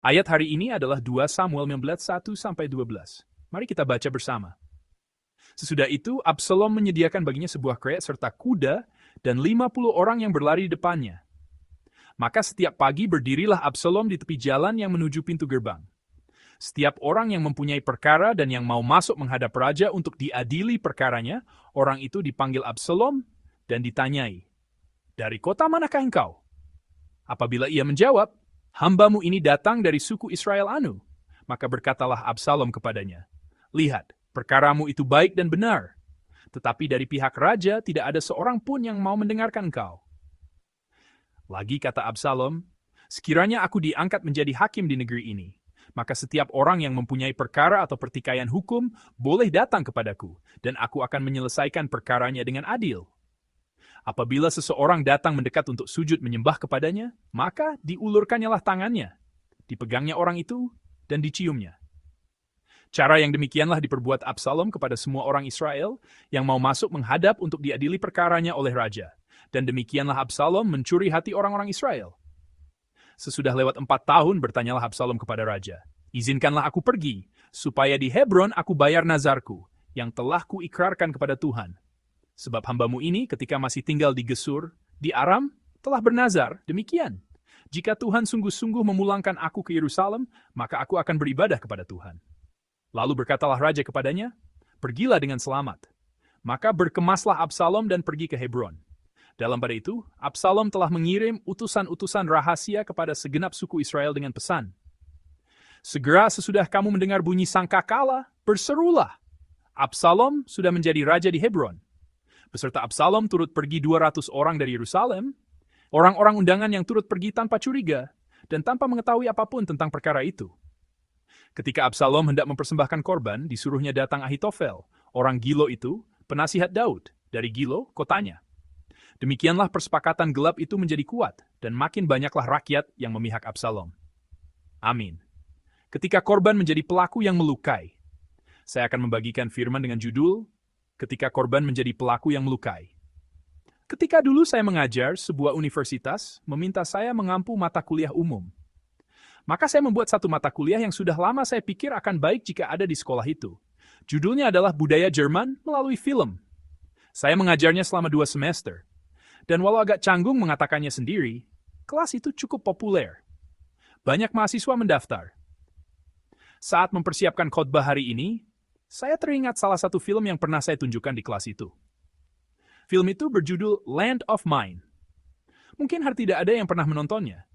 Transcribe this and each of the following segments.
Ayat hari ini adalah 2 Samuel 19:1-12. Mari kita baca bersama. Sesudah itu, Absalom menyediakan baginya sebuah kereta serta kuda dan 50 orang yang berlari di depannya. Maka setiap pagi berdirilah Absalom di tepi jalan yang menuju pintu gerbang. Setiap orang yang mempunyai perkara dan yang mau masuk menghadap raja untuk diadili perkaranya, orang itu dipanggil Absalom dan ditanyai, "Dari kota manakah engkau?" Apabila ia menjawab, "Hambamu ini datang dari suku Israel anu," maka berkatalah Absalom kepadanya, "Lihat, perkaramu itu baik dan benar, tetapi dari pihak raja tidak ada seorang pun yang mau mendengarkan engkau." Lagi kata Absalom, "Sekiranya aku diangkat menjadi hakim di negeri ini, maka setiap orang yang mempunyai perkara atau pertikaian hukum boleh datang kepadaku, dan aku akan menyelesaikan perkaranya dengan adil. Apabila seseorang datang mendekat untuk sujud menyembah kepadanya, maka diulurkannyalah tangannya, dipegangnya orang itu, dan diciumnya." Cara yang demikianlah diperbuat Absalom kepada semua orang Israel yang mau masuk menghadap untuk diadili perkaranya oleh raja. Dan demikianlah Absalom mencuri hati orang-orang Israel. Sesudah lewat 4 tahun bertanyalah Absalom kepada raja, "Izinkanlah aku pergi, supaya di Hebron aku bayar nazarku, yang telah kuikrarkan kepada Tuhan. Sebab hambamu ini ketika masih tinggal di Gesur, di Aram, telah bernazar demikian. Jika Tuhan sungguh-sungguh memulangkan aku ke Yerusalem, maka aku akan beribadah kepada Tuhan." Lalu berkatalah raja kepadanya, "Pergilah dengan selamat." Maka berkemaslah Absalom dan pergi ke Hebron. Dalam pada itu, Absalom telah mengirim utusan-utusan rahasia kepada segenap suku Israel dengan pesan, "Segera sesudah kamu mendengar bunyi sangkakala, berserulah. Absalom sudah menjadi raja di Hebron." Beserta Absalom turut pergi 200 orang dari Yerusalem, orang-orang undangan yang turut pergi tanpa curiga, dan tanpa mengetahui apapun tentang perkara itu. Ketika Absalom hendak mempersembahkan korban, disuruhnya datang Ahitofel, orang Gilo itu, penasihat Daud, dari Gilo, kotanya. Demikianlah persepakatan gelap itu menjadi kuat, dan makin banyaklah rakyat yang memihak Absalom. Amin. Ketika korban menjadi pelaku yang melukai. Saya akan membagikan firman dengan judul, Ketika korban menjadi pelaku yang melukai. Ketika dulu saya mengajar, sebuah universitas meminta saya mengampu mata kuliah umum. Maka saya membuat satu mata kuliah yang sudah lama saya pikir akan baik jika ada di sekolah itu. Judulnya adalah Budaya Jerman melalui Film. Saya mengajarnya selama 2 semester. Dan walau agak canggung mengatakannya sendiri, kelas itu cukup populer. Banyak mahasiswa mendaftar. Saat mempersiapkan khotbah hari ini, saya teringat salah satu film yang pernah saya tunjukkan di kelas itu. Film itu berjudul Land of Mine. Mungkin tidak ada yang pernah menontonnya.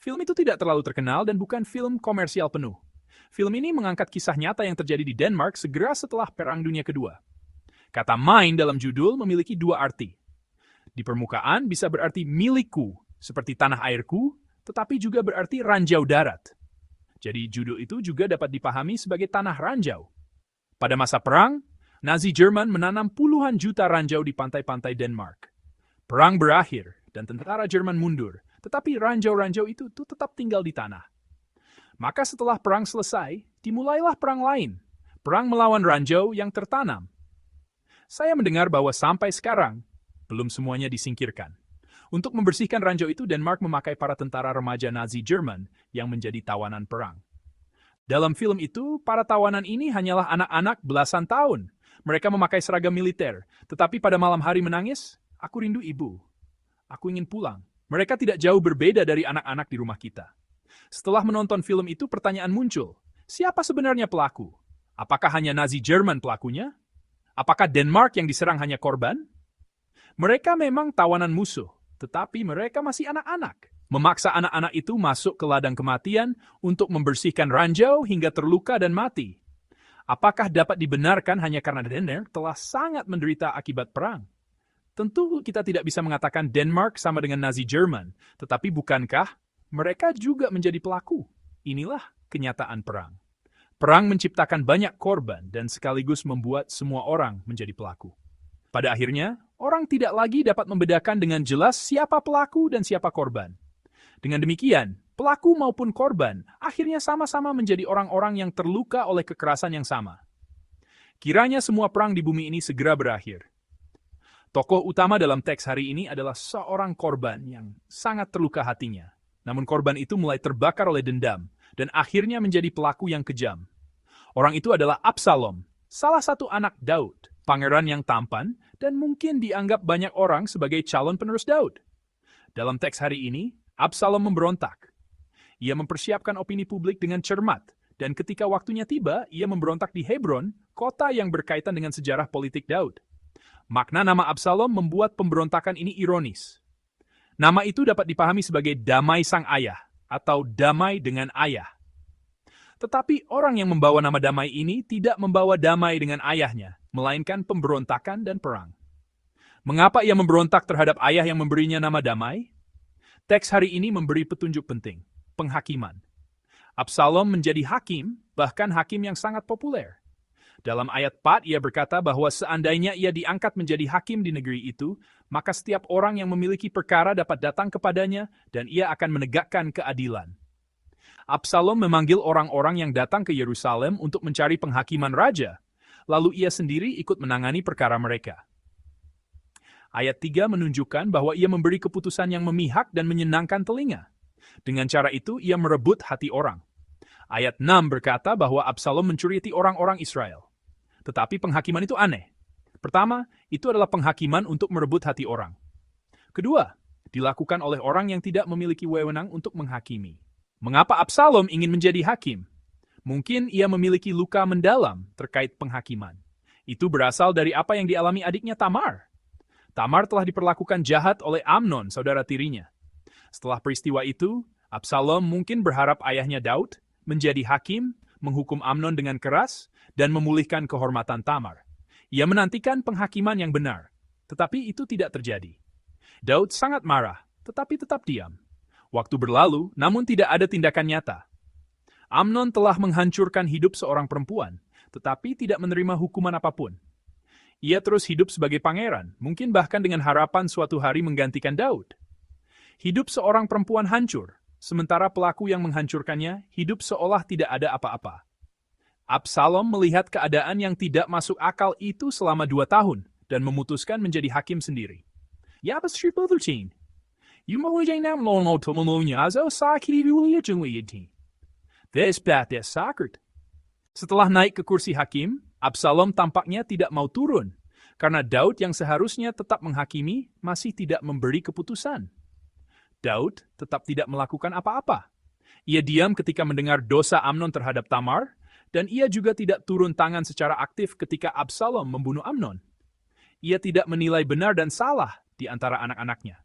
Film itu tidak terlalu terkenal dan bukan film komersial penuh. Film ini mengangkat kisah nyata yang terjadi di Denmark segera setelah Perang Dunia Kedua. Kata mine dalam judul memiliki 2 arti. Di permukaan bisa berarti milikku, seperti tanah airku, tetapi juga berarti ranjau darat. Jadi judul itu juga dapat dipahami sebagai tanah ranjau. Pada masa perang, Nazi Jerman menanam puluhan juta ranjau di pantai-pantai Denmark. Perang berakhir dan tentara Jerman mundur, tetapi ranjau-ranjau itu tetap tinggal di tanah. Maka setelah perang selesai, dimulailah perang lain, perang melawan ranjau yang tertanam. Saya mendengar bahwa sampai sekarang, belum semuanya disingkirkan. Untuk membersihkan ranjau itu, Denmark memakai para tentara remaja Nazi Jerman yang menjadi tawanan perang. Dalam film itu, para tawanan ini hanyalah anak-anak belasan tahun. Mereka memakai seragam militer, tetapi pada malam hari menangis, "Aku rindu ibu. Aku ingin pulang." Mereka tidak jauh berbeda dari anak-anak di rumah kita. Setelah menonton film itu, pertanyaan muncul. Siapa sebenarnya pelaku? Apakah hanya Nazi Jerman pelakunya? Apakah Denmark yang diserang hanya korban? Mereka memang tawanan musuh, tetapi mereka masih anak-anak. Memaksa anak-anak itu masuk ke ladang kematian untuk membersihkan ranjau hingga terluka dan mati. Apakah dapat dibenarkan hanya karena Denmark telah sangat menderita akibat perang? Tentu kita tidak bisa mengatakan Denmark sama dengan Nazi Jerman, tetapi bukankah mereka juga menjadi pelaku? Inilah kenyataan perang. Perang menciptakan banyak korban dan sekaligus membuat semua orang menjadi pelaku. Pada akhirnya, orang tidak lagi dapat membedakan dengan jelas siapa pelaku dan siapa korban. Dengan demikian, pelaku maupun korban akhirnya sama-sama menjadi orang-orang yang terluka oleh kekerasan yang sama. Kiranya semua perang di bumi ini segera berakhir. Tokoh utama dalam teks hari ini adalah seorang korban yang sangat terluka hatinya. Namun korban itu mulai terbakar oleh dendam dan akhirnya menjadi pelaku yang kejam. Orang itu adalah Absalom, salah satu anak Daud, pangeran yang tampan dan mungkin dianggap banyak orang sebagai calon penerus Daud. Dalam teks hari ini, Absalom memberontak. Ia mempersiapkan opini publik dengan cermat, dan ketika waktunya tiba, ia memberontak di Hebron, kota yang berkaitan dengan sejarah politik Daud. Makna nama Absalom membuat pemberontakan ini ironis. Nama itu dapat dipahami sebagai damai sang ayah, atau damai dengan ayah. Tetapi orang yang membawa nama damai ini tidak membawa damai dengan ayahnya, melainkan pemberontakan dan perang. Mengapa ia memberontak terhadap ayah yang memberinya nama damai? Teks hari ini memberi petunjuk penting, penghakiman. Absalom menjadi hakim, bahkan hakim yang sangat populer. Dalam ayat 4, ia berkata bahwa seandainya ia diangkat menjadi hakim di negeri itu, maka setiap orang yang memiliki perkara dapat datang kepadanya dan ia akan menegakkan keadilan. Absalom memanggil orang-orang yang datang ke Yerusalem untuk mencari penghakiman raja, lalu ia sendiri ikut menangani perkara mereka. Ayat 3 menunjukkan bahwa ia memberi keputusan yang memihak dan menyenangkan telinga. Dengan cara itu, ia merebut hati orang. Ayat 6 berkata bahwa Absalom mencuriati orang-orang Israel. Tetapi penghakiman itu aneh. Pertama, itu adalah penghakiman untuk merebut hati orang. Kedua, dilakukan oleh orang yang tidak memiliki wewenang untuk menghakimi. Mengapa Absalom ingin menjadi hakim? Mungkin ia memiliki luka mendalam terkait penghakiman. Itu berasal dari apa yang dialami adiknya Tamar. Tamar telah diperlakukan jahat oleh Amnon, saudara tirinya. Setelah peristiwa itu, Absalom mungkin berharap ayahnya Daud menjadi hakim, menghukum Amnon dengan keras, dan memulihkan kehormatan Tamar. Ia menantikan penghakiman yang benar, tetapi itu tidak terjadi. Daud sangat marah, tetapi tetap diam. Waktu berlalu, namun tidak ada tindakan nyata. Amnon telah menghancurkan hidup seorang perempuan, tetapi tidak menerima hukuman apapun. Ia terus hidup sebagai pangeran, mungkin bahkan dengan harapan suatu hari menggantikan Daud. Hidup seorang perempuan hancur, sementara pelaku yang menghancurkannya hidup seolah tidak ada apa-apa. Absalom melihat keadaan yang tidak masuk akal itu selama 2 tahun dan memutuskan menjadi hakim sendiri. Ya, Pastor Butterchin. Setelah naik ke kursi hakim, Absalom tampaknya tidak mau turun, karena Daud yang seharusnya tetap menghakimi masih tidak memberi keputusan. Daud tetap tidak melakukan apa-apa. Ia diam ketika mendengar dosa Amnon terhadap Tamar, dan ia juga tidak turun tangan secara aktif ketika Absalom membunuh Amnon. Ia tidak menilai benar dan salah di antara anak-anaknya.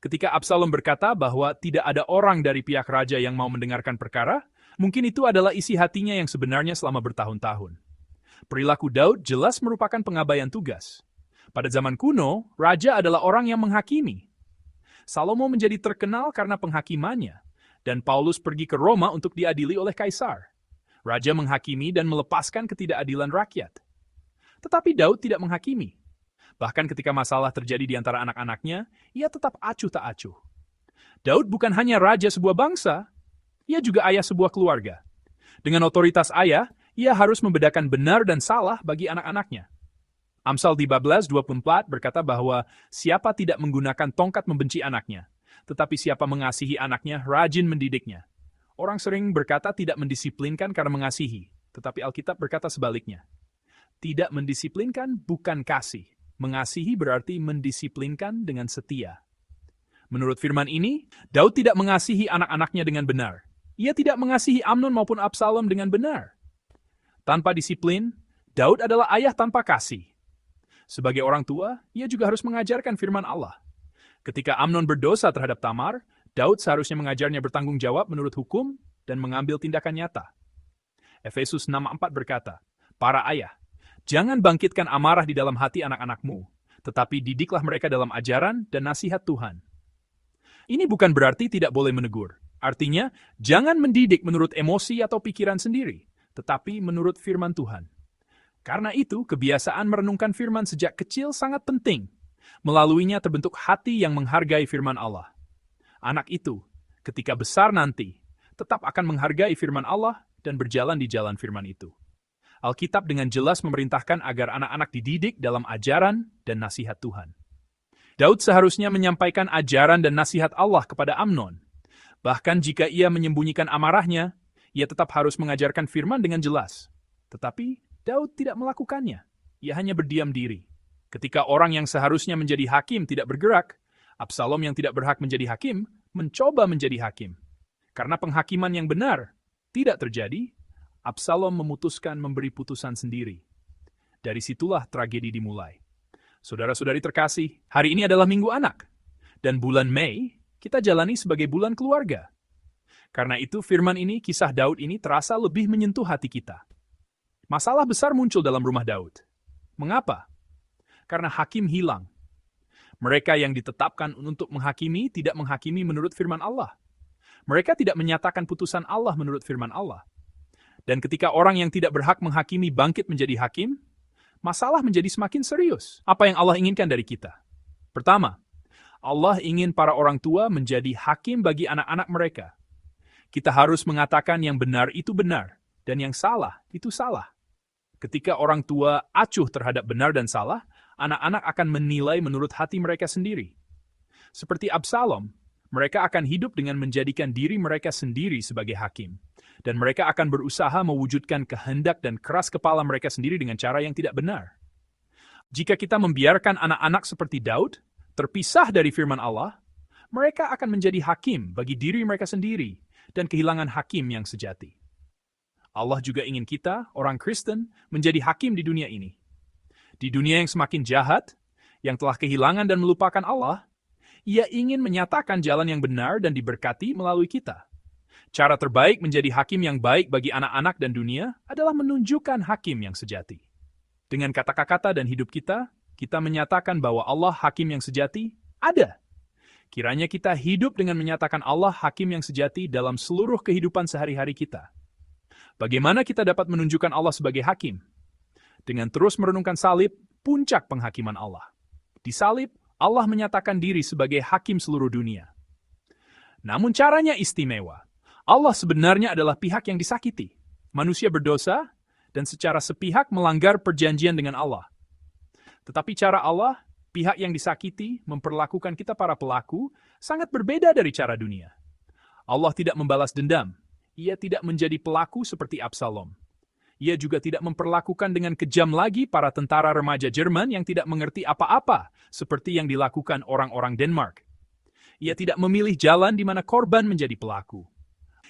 Ketika Absalom berkata bahwa tidak ada orang dari pihak raja yang mau mendengarkan perkara, mungkin itu adalah isi hatinya yang sebenarnya selama bertahun-tahun. Perilaku Daud jelas merupakan pengabaian tugas. Pada zaman kuno, raja adalah orang yang menghakimi. Salomo menjadi terkenal karena penghakimannya, dan Paulus pergi ke Roma untuk diadili oleh kaisar. Raja menghakimi dan melepaskan ketidakadilan rakyat. Tetapi Daud tidak menghakimi. Bahkan ketika masalah terjadi di antara anak-anaknya, ia tetap acuh tak acuh. Daud bukan hanya raja sebuah bangsa, ia juga ayah sebuah keluarga. Dengan otoritas ayah, ia harus membedakan benar dan salah bagi anak-anaknya. Amsal 13:24 berkata bahwa siapa tidak menggunakan tongkat membenci anaknya, tetapi siapa mengasihi anaknya rajin mendidiknya. Orang sering berkata tidak mendisiplinkan karena mengasihi, tetapi Alkitab berkata sebaliknya. Tidak mendisiplinkan bukan kasih. Mengasihi berarti mendisiplinkan dengan setia. Menurut firman ini, Daud tidak mengasihi anak-anaknya dengan benar. Ia tidak mengasihi Amnon maupun Absalom dengan benar. Tanpa disiplin, Daud adalah ayah tanpa kasih. Sebagai orang tua, ia juga harus mengajarkan firman Allah. Ketika Amnon berdosa terhadap Tamar, Daud seharusnya mengajarnya bertanggung jawab menurut hukum dan mengambil tindakan nyata. Efesus 6:4 berkata, "Para ayah, jangan bangkitkan amarah di dalam hati anak-anakmu, tetapi didiklah mereka dalam ajaran dan nasihat Tuhan." Ini bukan berarti tidak boleh menegur. Artinya, jangan mendidik menurut emosi atau pikiran sendiri, tetapi menurut firman Tuhan. Karena itu, kebiasaan merenungkan firman sejak kecil sangat penting. Melaluinya terbentuk hati yang menghargai firman Allah. Anak itu, ketika besar nanti, tetap akan menghargai firman Allah dan berjalan di jalan firman itu. Alkitab dengan jelas memerintahkan agar anak-anak dididik dalam ajaran dan nasihat Tuhan. Daud seharusnya menyampaikan ajaran dan nasihat Allah kepada Amnon. Bahkan jika ia menyembunyikan amarahnya, Ia tetap harus mengajarkan firman dengan jelas. Tetapi Daud tidak melakukannya. Ia hanya berdiam diri. Ketika orang yang seharusnya menjadi hakim tidak bergerak, Absalom yang tidak berhak menjadi hakim mencoba menjadi hakim. Karena penghakiman yang benar tidak terjadi, Absalom memutuskan memberi putusan sendiri. Dari situlah tragedi dimulai. Saudara-saudari terkasih, hari ini adalah Minggu Anak. Dan bulan Mei kita jalani sebagai bulan keluarga. Karena itu firman ini, kisah Daud ini terasa lebih menyentuh hati kita. Masalah besar muncul dalam rumah Daud. Mengapa? Karena hakim hilang. Mereka yang ditetapkan untuk menghakimi tidak menghakimi menurut firman Allah. Mereka tidak menyatakan putusan Allah menurut firman Allah. Dan ketika orang yang tidak berhak menghakimi bangkit menjadi hakim, masalah menjadi semakin serius. Apa yang Allah inginkan dari kita? Pertama, Allah ingin para orang tua menjadi hakim bagi anak-anak mereka. Kita harus mengatakan yang benar itu benar, dan yang salah itu salah. Ketika orang tua acuh terhadap benar dan salah, anak-anak akan menilai menurut hati mereka sendiri. Seperti Absalom, mereka akan hidup dengan menjadikan diri mereka sendiri sebagai hakim. Dan mereka akan berusaha mewujudkan kehendak dan keras kepala mereka sendiri dengan cara yang tidak benar. Jika kita membiarkan anak-anak seperti Daud, terpisah dari firman Allah, mereka akan menjadi hakim bagi diri mereka sendiri dan kehilangan hakim yang sejati. Allah juga ingin kita, orang Kristen, menjadi hakim di dunia ini. Di dunia yang semakin jahat, yang telah kehilangan dan melupakan Allah, Ia ingin menyatakan jalan yang benar dan diberkati melalui kita. Cara terbaik menjadi hakim yang baik bagi anak-anak dan dunia adalah menunjukkan hakim yang sejati. Dengan kata-kata dan hidup kita, kita menyatakan bahwa Allah hakim yang sejati ada. Kiranya kita hidup dengan menyatakan Allah hakim yang sejati dalam seluruh kehidupan sehari-hari kita. Bagaimana kita dapat menunjukkan Allah sebagai hakim? Dengan terus merenungkan salib, puncak penghakiman Allah. Di salib, Allah menyatakan diri sebagai hakim seluruh dunia. Namun caranya istimewa. Allah sebenarnya adalah pihak yang disakiti. Manusia berdosa dan secara sepihak melanggar perjanjian dengan Allah. Tetapi cara Allah, pihak yang disakiti, memperlakukan kita para pelaku, sangat berbeda dari cara dunia. Allah tidak membalas dendam. Ia tidak menjadi pelaku seperti Absalom. Ia juga tidak memperlakukan dengan kejam lagi para tentara remaja Jerman yang tidak mengerti apa-apa, seperti yang dilakukan orang-orang Denmark. Ia tidak memilih jalan di mana korban menjadi pelaku.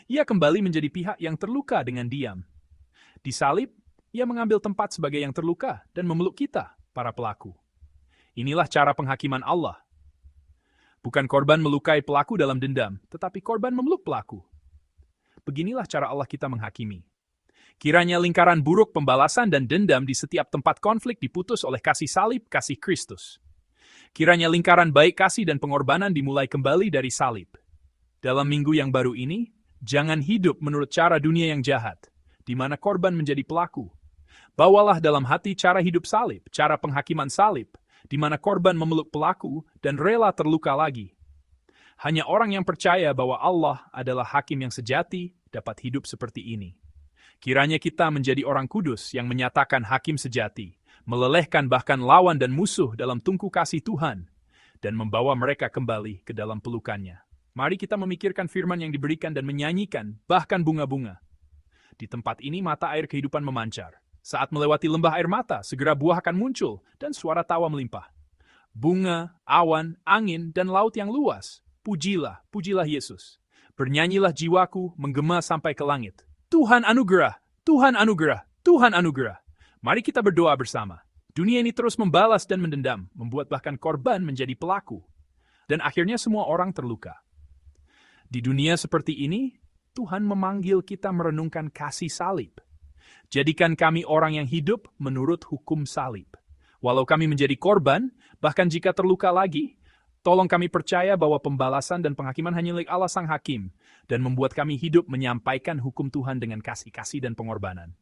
Ia kembali menjadi pihak yang terluka dengan diam. Di salib, ia mengambil tempat sebagai yang terluka dan memeluk kita, para pelaku. Inilah cara penghakiman Allah. Bukan korban melukai pelaku dalam dendam, tetapi korban memeluk pelaku. Beginilah cara Allah kita menghakimi. Kiranya lingkaran buruk pembalasan dan dendam di setiap tempat konflik diputus oleh kasih salib, kasih Kristus. Kiranya lingkaran baik kasih dan pengorbanan dimulai kembali dari salib. Dalam minggu yang baru ini, jangan hidup menurut cara dunia yang jahat, di mana korban menjadi pelaku. Bawalah dalam hati cara hidup salib, cara penghakiman salib, di mana korban memeluk pelaku dan rela terluka lagi. Hanya orang yang percaya bahwa Allah adalah hakim yang sejati dapat hidup seperti ini. Kiranya kita menjadi orang kudus yang menyatakan hakim sejati, melelehkan bahkan lawan dan musuh dalam tungku kasih Tuhan, dan membawa mereka kembali ke dalam pelukannya. Mari kita memikirkan firman yang diberikan dan menyanyikan, bahkan bunga-bunga. Di tempat ini mata air kehidupan memancar. Saat melewati lembah air mata, segera buah akan muncul, dan suara tawa melimpah. Bunga, awan, angin, dan laut yang luas. Pujilah, pujilah Yesus. Bernyanyilah jiwaku, menggema sampai ke langit. Tuhan anugerah, Tuhan anugerah, Tuhan anugerah. Mari kita berdoa bersama. Dunia ini terus membalas dan mendendam, membuat bahkan korban menjadi pelaku. Dan akhirnya semua orang terluka. Di dunia seperti ini, Tuhan memanggil kita merenungkan kasih salib. Jadikan kami orang yang hidup menurut hukum salib. Walau kami menjadi korban, bahkan jika terluka lagi, tolong kami percaya bahwa pembalasan dan penghakiman hanya milik Allah Sang Hakim, dan membuat kami hidup menyampaikan hukum Tuhan dengan kasih-kasih dan pengorbanan.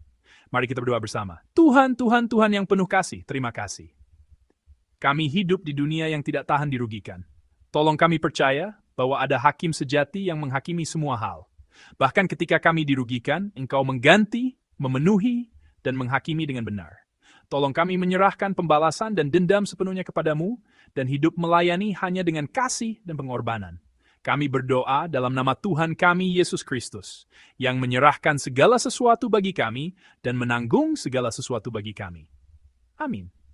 Mari kita berdoa bersama. Tuhan, Tuhan, Tuhan yang penuh kasih, terima kasih. Kami hidup di dunia yang tidak tahan dirugikan. Tolong kami percaya bahwa ada hakim sejati yang menghakimi semua hal. Bahkan ketika kami dirugikan, Engkau mengganti, memenuhi, dan menghakimi dengan benar. Tolong kami menyerahkan pembalasan dan dendam sepenuhnya kepadamu, dan hidup melayani hanya dengan kasih dan pengorbanan. Kami berdoa dalam nama Tuhan kami Yesus Kristus, yang menyerahkan segala sesuatu bagi kami dan menanggung segala sesuatu bagi kami. Amin.